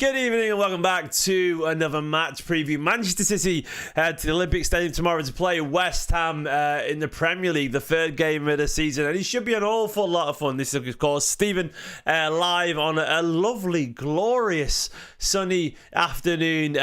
Good evening and welcome back to another match preview. Manchester City head to the Olypmic Stadium tomorrow to play West Ham in the Premier League, the third game of the season, and it should be an awful lot of fun. This is, of course, Stephen live on a lovely, glorious, sunny afternoon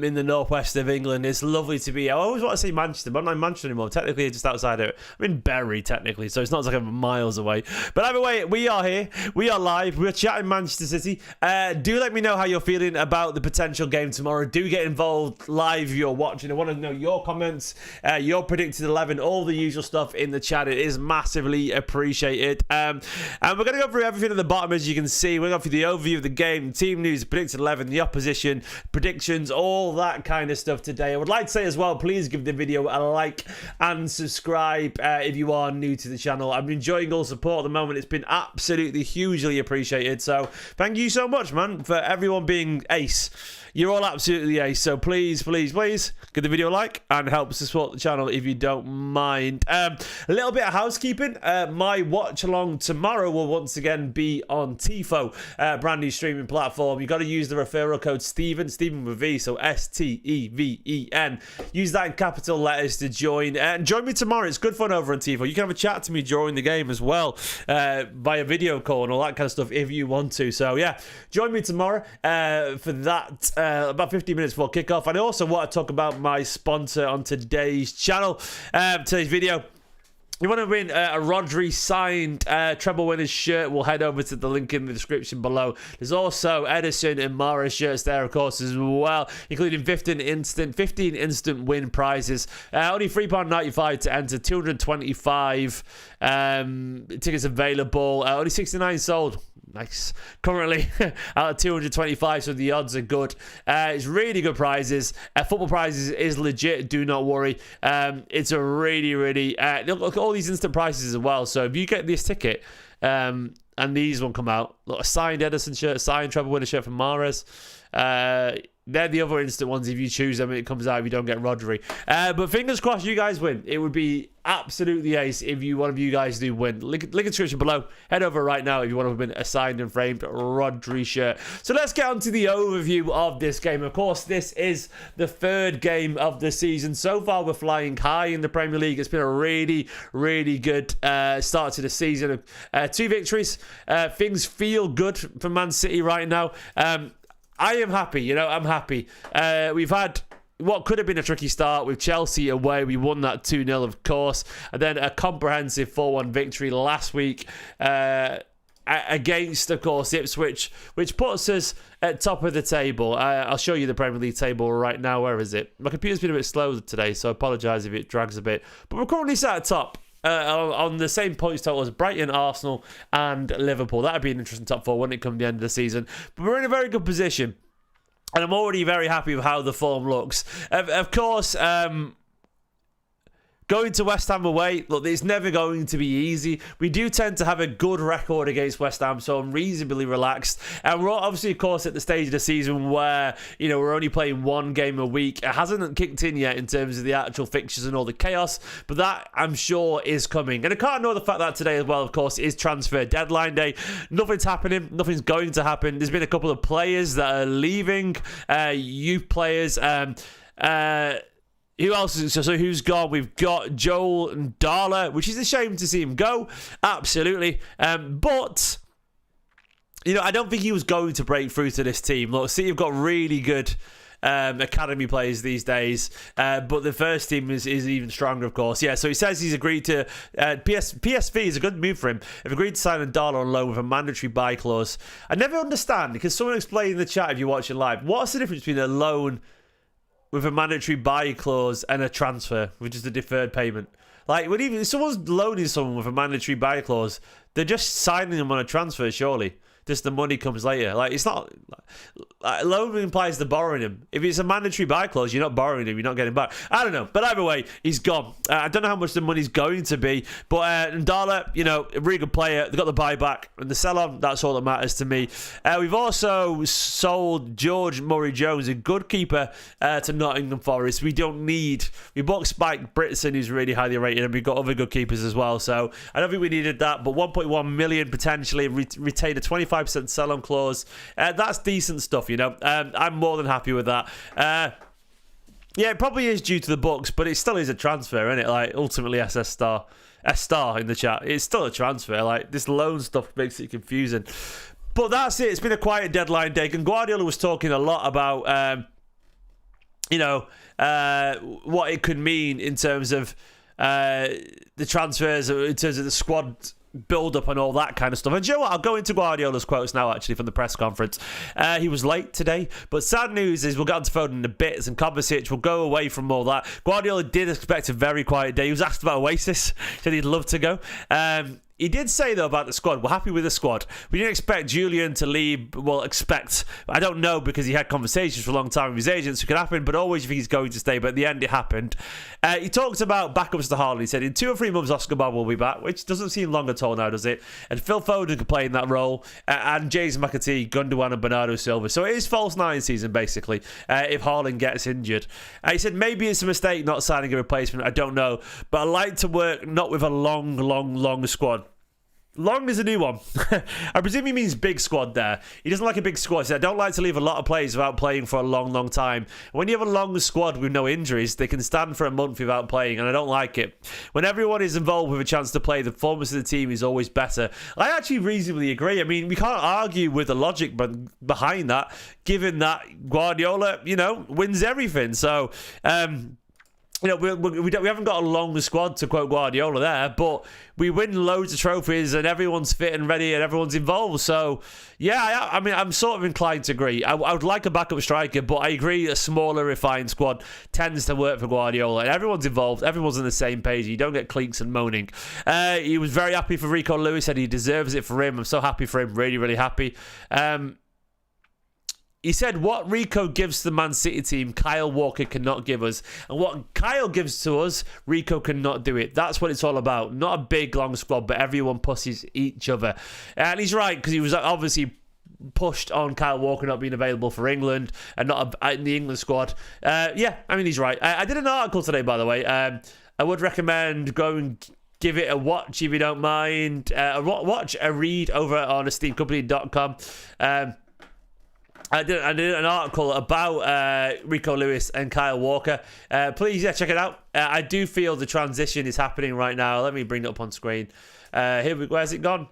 in the northwest of England. It's lovely to be. I always want to say Manchester, but I'm not in Manchester anymore. Technically, just outside it. I'm in Bury, technically, so it's not like I'm miles away. But either way, we are here. We are live. We're chatting Manchester City. Do let me know how you're feeling about the potential game tomorrow. Do get involved live if you're watching. I want to know your comments, your predicted 11, all the usual stuff in the chat. It is massively appreciated. And we're going to go through everything at the bottom, as you can see. We're going to go through the overview of the game, team news, predicted 11, the opposition, predictions, all that kind of stuff today. I would like to say as well, please give the video a like and subscribe if you are new to the channel. I'm enjoying all support at the moment. It's been absolutely hugely appreciated. So thank you so much, man, for everyone being ace. You're all absolutely ace, so please give the video a like and help support the channel if you don't mind. A little bit of housekeeping. My watch along tomorrow will once again be on Tifo, brand new streaming platform. You've got to use the referral code Stephen with V, so STEVEN. Use that in capital letters to join. And join me tomorrow. It's good fun over on Tifo. You can have a chat to me during the game as well, via video call and all that kind of stuff if you want to. So yeah, join me tomorrow for that. About 15 minutes before kickoff. And I also want to talk about my sponsor on today's channel, today's video. You want to win a RODRI signed treble winners shirt, we'll head over to the link in the description below. There's also Edison and Mara shirts there, of course, as well, including 15 instant win prizes. Only £3.95 to enter, 225 tickets available, only 69 sold. Nice. Currently out of 225, so the odds are good. It's really good prizes. Football prizes is legit, do not worry. It's a really look at all these instant prices as well. So if you get this ticket and these won't come out, look, a signed Edison shirt, a signed treble winner shirt from Mahrez, they're the other instant ones if you choose them and it comes out if you don't get RODRI. But fingers crossed you guys win. It would be absolutely ace if one of you guys do win. Link in the description below. Head over right now if you want to win a signed and framed RODRI shirt. So let's get on to the overview of this game. Of course, this is the third game of the season. So far, we're flying high in the Premier League. It's been a really good start to the season. 2 victories. Things feel good for Man City right now. I am happy, I'm happy. We've had what could have been a tricky start with Chelsea away. We won that 2-0, of course. And then a comprehensive 4-1 victory last week against, of course, Ipswich, which puts us at top of the table. I'll show you the Premier League table right now. Where is it? My computer's been a bit slow today, so I apologise if it drags a bit. But we're currently sat at top. On the same points total as Brighton, Arsenal and Liverpool. That would be an interesting top 4 when it comes to the end of the season. But we're in a very good position. And I'm already very happy with how the form looks. Of course, going to West Ham away, look, it's never going to be easy. We do tend to have a good record against West Ham, so I'm reasonably relaxed. And we're obviously, of course, at the stage of the season where, we're only playing 1 game a week. It hasn't kicked in yet in terms of the actual fixtures and all the chaos, but that, I'm sure, is coming. And I can't ignore the fact that today as well, of course, is transfer deadline day. Nothing's happening. Nothing's going to happen. There's been a couple of players that are leaving, youth players, who else? So who's gone? We've got Joel and Darla, which is a shame to see him go. Absolutely. But, I don't think he was going to break through to this team. Look, see, you've got really good academy players these days, but the first team is even stronger, of course. Yeah, so he says he's agreed to PSV is a good move for him. Have agreed to sign a Darla on loan with a mandatory buy clause. I never understand, because someone explained in the chat if you're watching live, what's the difference between a loan with a mandatory buy clause and a transfer with just a deferred payment? Like, if someone's loaning someone with a mandatory buy clause, they're just signing them on a transfer, surely. Just the money comes later. Like, it's not... loan implies they're borrowing him. If it's a mandatory buy clause, you're not borrowing him. You're not getting back. I don't know. But either way, he's gone. I don't know how much the money's going to be. But Ndala, a really good player. They got the buyback. And the sell-on, that's all that matters to me. We've also sold George Murray-Jones, a good keeper, to Nottingham Forest. We bought Spike Britson, who's really highly rated, and we've got other good keepers as well. So I don't think we needed that. But 1.1 million potentially, retain a 25% sell-on clause. That's decent stuff, you know. I'm more than happy with that. Yeah, it probably is due to the books, but it still is a transfer, isn't it? Like, ultimately, S Star in the chat. It's still a transfer. Like, this loan stuff makes it confusing. But that's it. It's been a quiet deadline day. And Guardiola was talking a lot about, what it could mean in terms of the transfers, in terms of the squad build-up and all that kind of stuff. And you know what? I'll go into Guardiola's quotes now, actually, from the press conference. He was late today, but sad news is we'll get on to Foden in a bit, and Kovacic will go away from all that. Guardiola did expect a very quiet day. He was asked about Oasis. He said he'd love to go. He did say, though, about the squad, we're happy with the squad. We didn't expect Julen to leave. Well, I don't know, because he had conversations for a long time with his agents. It could happen, but always you think he's going to stay. But at the end, it happened. He talked about backups to Haaland. He said, in 2 or 3 months, Oscar Bob will be back, which doesn't seem long at all now, does it? And Phil Foden could play in that role. And James McAtee, Gundogan, and Bernardo Silva. So it is false 9 season, basically, if Haaland gets injured. He said, maybe it's a mistake not signing a replacement. I don't know. But I like to work not with a long squad. Long is a new one. I presume he means big squad there. He doesn't like a big squad. He said, I don't like to leave a lot of players without playing for a long time. When you have a long squad with no injuries, they can stand for a month without playing, and I don't like it. When everyone is involved with a chance to play, the performance of the team is always better. I actually reasonably agree. I mean, we can't argue with the logic behind that, given that Guardiola, wins everything. So, we haven't got a long squad, to quote Guardiola there, but we win loads of trophies and everyone's fit and ready and everyone's involved. So, yeah, I mean, I'm sort of inclined to agree. I would like a backup striker, but I agree a smaller, refined squad tends to work for Guardiola. And everyone's involved. Everyone's on the same page. You don't get cliques and moaning. He was very happy for Rico Lewis, said he deserves it for him. I'm so happy for him. Really, really happy. He said what Rico gives to the Man City team, Kyle Walker cannot give us. And what Kyle gives to us, Rico cannot do it. That's what it's all about. Not a big, long squad, but everyone pushes each other. And he's right, because he was obviously pushed on Kyle Walker not being available for England and not in the England squad. He's right. I did an article today, by the way. I would recommend going give it a watch if you don't mind. A read over on esteemedcompany.com. I did an article about Rico Lewis and Kyle Walker. Please, check it out. I do feel the transition is happening right now. Let me bring it up on screen. Where's it gone?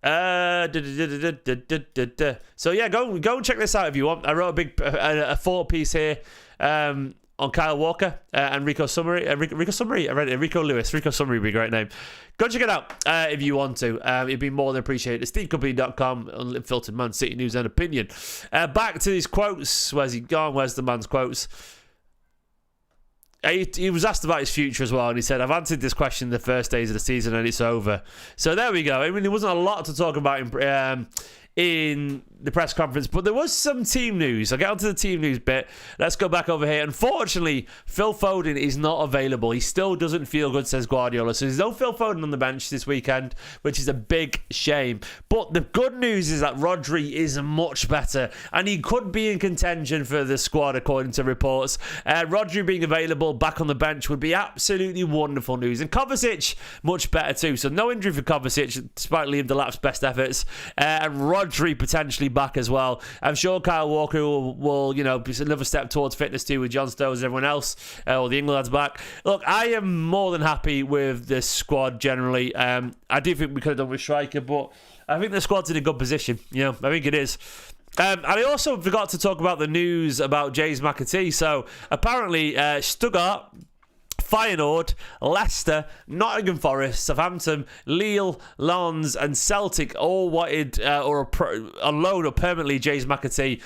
So yeah, go and check this out if you want. I wrote a thought piece here on Kyle Walker and Rico Summary. I read it. Rico Lewis. Rico Summary would be a great name. Go check it out if you want to. It'd be more than appreciated. Esteemedcompany.com, unfiltered Man City news and opinion. Back to his quotes. Where's he gone? Where's the man's quotes? He was asked about his future as well, and he said, I've answered this question the first days of the season and it's over. So there we go. I mean, there wasn't a lot to talk about in the press conference, but there was some team news. I'll get onto the team news bit. Let's go back over here. Unfortunately, Phil Foden is not available. He still doesn't feel good, says Guardiola. So there's no Phil Foden on the bench this weekend, which is a big shame. But the good news is that RODRI is much better, and he could be in contention for the squad, according to reports. RODRI being available back on the bench would be absolutely wonderful news. And Kovacic, much better too. So no injury for Kovacic, despite Liam Delap's best efforts. And RODRI potentially back as well. I'm sure Kyle Walker will be another step towards fitness too, with John Stones and everyone else, or the England lads back. Look, I am more than happy with this squad generally. I do think we could have done with striker, but I think the squad's in a good position. I think it is. And I also forgot to talk about the news about James McAtee. So apparently Stuttgart, Feyenoord, Leicester, Nottingham Forest, Southampton, Lille, Lens and Celtic all wanted a loan or permanently James McAtee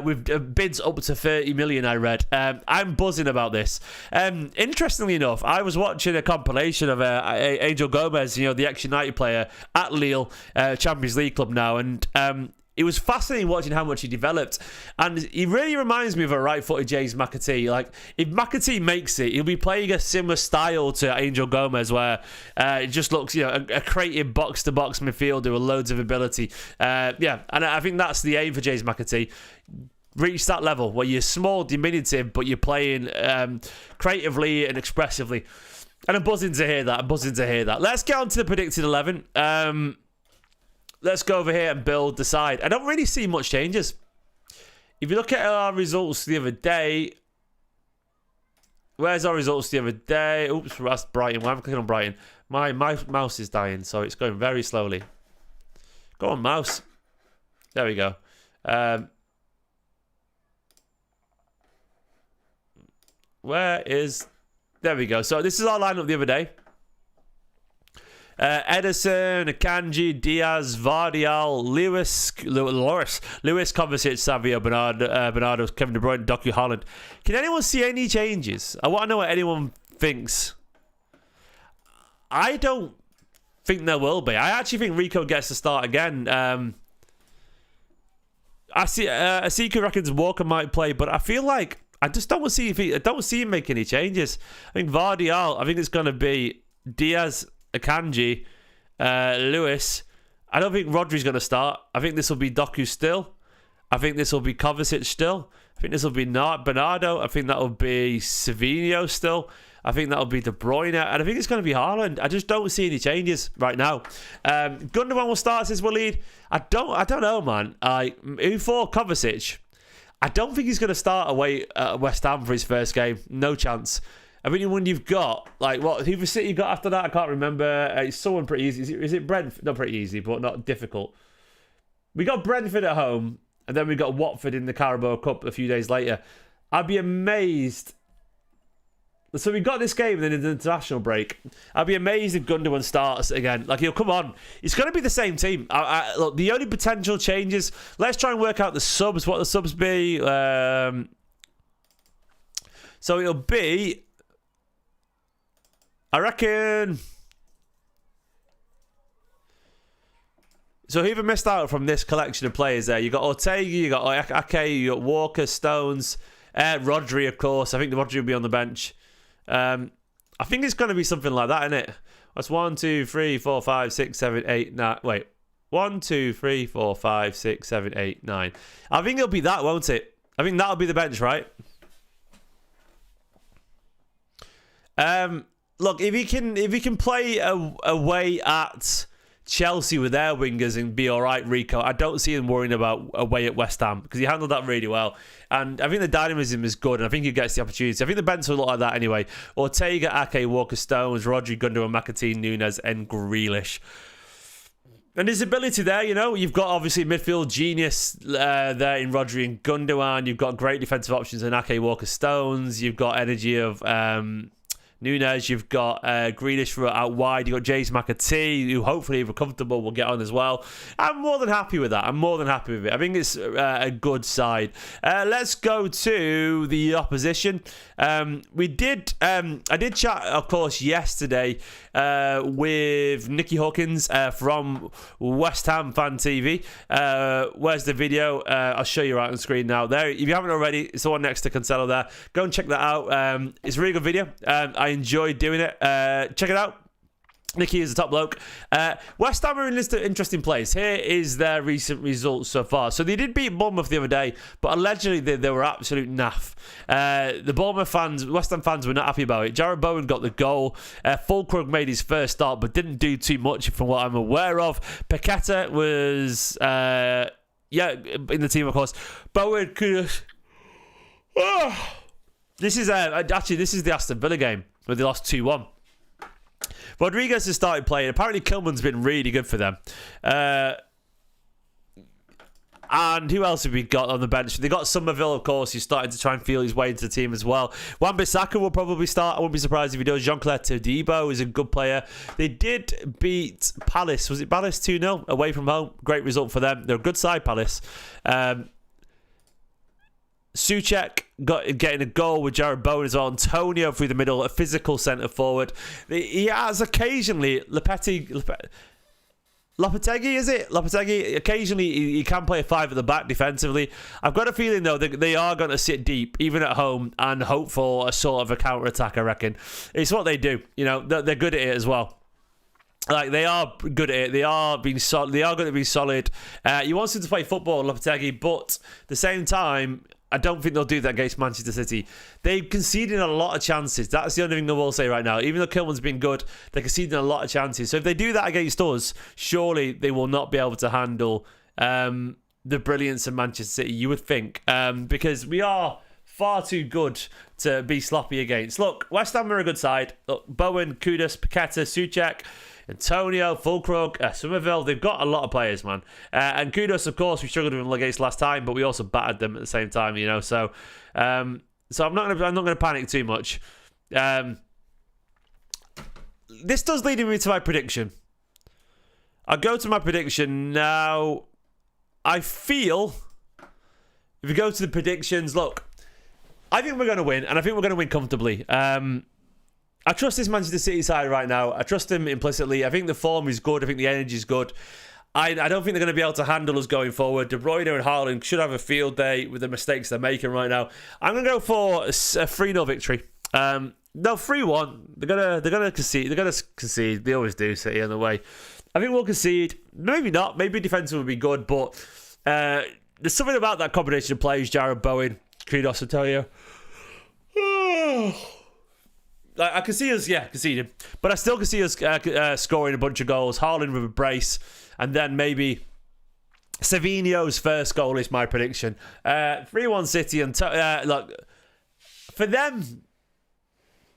with bids up to 30 million, I read. I'm buzzing about this. Interestingly enough, I was watching a compilation of Angel Gomez, the ex-United player at Lille, Champions League club now, and it was fascinating watching how much he developed. And he really reminds me of a right-footed James McAtee. Like, if McAtee makes it, he'll be playing a similar style to Angel Gomez, where it just looks, a creative box-to-box midfielder with loads of ability. And I think that's the aim for James McAtee. Reach that level where you're small, diminutive, but you're playing creatively and expressively. And I'm buzzing to hear that. Let's get on to the predicted 11. let's go over here and build the side. I don't really see much changes. If you look at our results the other day, where's our results the other day? Oops, that's Brighton. Why am I clicking on Brighton? My mouse is dying, so it's going very slowly. Go on, mouse. There we go. Where is... There we go. So this is our lineup the other day. Ederson, Akanji, Diaz, Vardial, Lewis, Kovacic, Savio, Bernardo, Kevin De Bruyne, Doku, Haaland. Can anyone see any changes? I want to know what anyone thinks. I don't think there will be. I actually think Rico gets to start again. I see Asika reckons Walker might play, but I feel like I just don't see him make any changes. I think Vardial, I think it's going to be Diaz, Akanji, Lewis. I don't think Rodri's going to start. I think this will be Doku still. I think this will be Kovacic still. I think this will be Bernardo. I think that will be Savinho still. I think that'll be De Bruyne, and I think it's going to be Haaland. I just don't see any changes right now. Gundogan will start, says Waleed. I don't know, man. Who for Kovacic? I don't think he's going to start away at West Ham for his first game. No chance. I mean, when you've got, like, what, who City you got after that? I can't remember. It's someone pretty easy. Is it Brentford? Not pretty easy, but not difficult. We got Brentford at home, and then we got Watford in the Carabao Cup a few days later. I'd be amazed. So we got this game and then in the international break. I'd be amazed if Gundogan starts again. Like, he'll come on. It's going to be the same team. Look, the only potential changes, let's try and work out the subs, what the subs be. So it'll be, I reckon... So whoever missed out from this collection of players there, you got Ortega, you got Ake, you got Walker, Stones, Rodri, of course. I think the Rodri will be on the bench. I think it's going to be something like that, isn't it? That's 1, 2, 3, 4, 5, 6, 7, 8, 9. Wait. 1, 2, 3, 4, 5, 6, 7, 8, 9. I think it'll be that, won't it? I think that'll be the bench, right? Look, if he can play away at Chelsea with their wingers and be all right, Rico, I don't see him worrying about away at West Ham because he handled that really well. And I think the dynamism is good, and I think he gets the opportunity. I think the bench will look like that anyway. Ortega, Ake, Walker, Stones, Rodri, Gundogan, McAtee, Nunes, and Grealish. And his ability there, you know, you've got obviously midfield genius there in Rodri and Gundogan. You've got great defensive options in Ake, Walker, Stones. You've got energy of... Nunes, you've got Grealish for out wide. You've got James McAtee, who hopefully, if we're comfortable, will get on as well. I'm more than happy with that. I'm more than happy with it. I think it's a good side. Let's go to the opposition. I did chat, of course, yesterday with Nicky Hawkins from West Ham Fan TV. Where's the video? I'll show you right on the screen now. There, if you haven't already, it's the one next to Cancelo there. Go and check that out. It's a really good video. I enjoyed doing it. Check it out. Nicky is a top bloke. West Ham are in an interesting place. Here is their recent results so far. So they did beat Bournemouth the other day, but allegedly they were absolute naff. The Bournemouth fans, West Ham fans were not happy about it. Jarrod Bowen got the goal. Fulkrug made his first start, but didn't do too much from what I'm aware of. Paqueta was, in the team, of course. Bowen could have... This is the Aston Villa game where they lost 2-1. Rodriguez has started playing. Apparently, Kilman's been really good for them. And who else have we got on the bench? They got Somerville, of course, who's starting to try and feel his way into the team as well. Wan-Bissaka will probably start. I wouldn't be surprised if he does. Jean-Claire Todibo is a good player. They did beat Palace. Was it Palace 2-0 away from home? Great result for them. They're a good side, Palace. Souček getting a goal with Jarrod Bowen as well. Antonio through the middle, a physical centre forward. He has occasionally Lopetegui, is it? Lopetegui, occasionally he can play a 5 at the back defensively. I've got a feeling though that they are going to sit deep even at home and hope for a sort of a counter attack. I reckon it's what they do. You know, they're good at it as well. Like, they are good at it. They are being solid. They are going to be solid. You want them to play football, Lopetegui, but at the same time, I don't think they'll do that against Manchester City. They've conceded a lot of chances. That's the only thing I will say right now. Even though Kilman's been good, they're conceding a lot of chances. So if they do that against us, surely they will not be able to handle the brilliance of Manchester City, you would think. Because we are far too good to be sloppy against. Look, West Ham are a good side. Look, Bowen, Kudus, Paqueta, Souček, Antonio, Fulkrug, Somerville, they've got a lot of players, man. And Kudus, of course, we struggled with them against last time, but we also battered them at the same time, you know. So I'm not gonna panic too much. This does lead me to my prediction. I'll go to my prediction now. I feel if we go to the predictions, look, I think we're going to win, and I think we're going to win comfortably. I trust this Manchester City side right now. I trust them implicitly. I think the form is good. I think the energy is good. I don't think they're going to be able to handle us going forward. De Bruyne and Haaland should have a field day with the mistakes they're making right now. I'm going to go for a 3-0 victory. No, 3-1. They're gonna concede. They're gonna concede. They always do, City on the way. I think we'll concede. Maybe not. Maybe defensive will be good, but there's something about that combination of players. Jared Bowen, Kudus, I tell you. I can see us, conceding. But I still can see us scoring a bunch of goals. Haaland with a brace. And then maybe Savinho's first goal is my prediction. 3-1 City. And look, for them,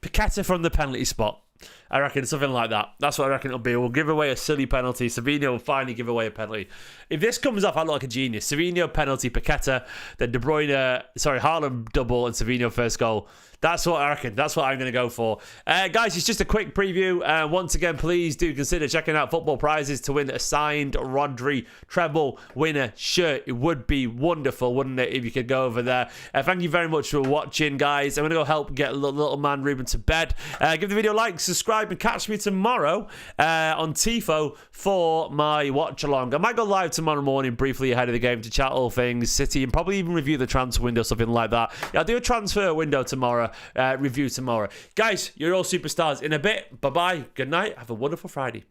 Paqueta from the penalty spot. I reckon something like that. That's what I reckon it'll be. We'll give away a silly penalty. Savinho will finally give away a penalty. If this comes off, I look like a genius. Savinho penalty, Paqueta, then Haaland double and Savinho first goal. That's what I reckon. That's what I'm going to go for. Guys, it's just a quick preview. Once again, please do consider checking out Football Prizes to win a signed RODRI treble winner shirt. It would be wonderful, wouldn't it, if you could go over there. Thank you very much for watching, guys. I'm going to go help get little man Ruben to bed. Give the video a like, subscribe, and catch me tomorrow on Tifo for my watch-along. I might go live tomorrow morning briefly ahead of the game to chat all things City and probably even review the transfer window, something like that. Yeah, I'll do a transfer window tomorrow. Review tomorrow. Guys, you're all superstars. In a bit, bye-bye, good night, have a wonderful Friday.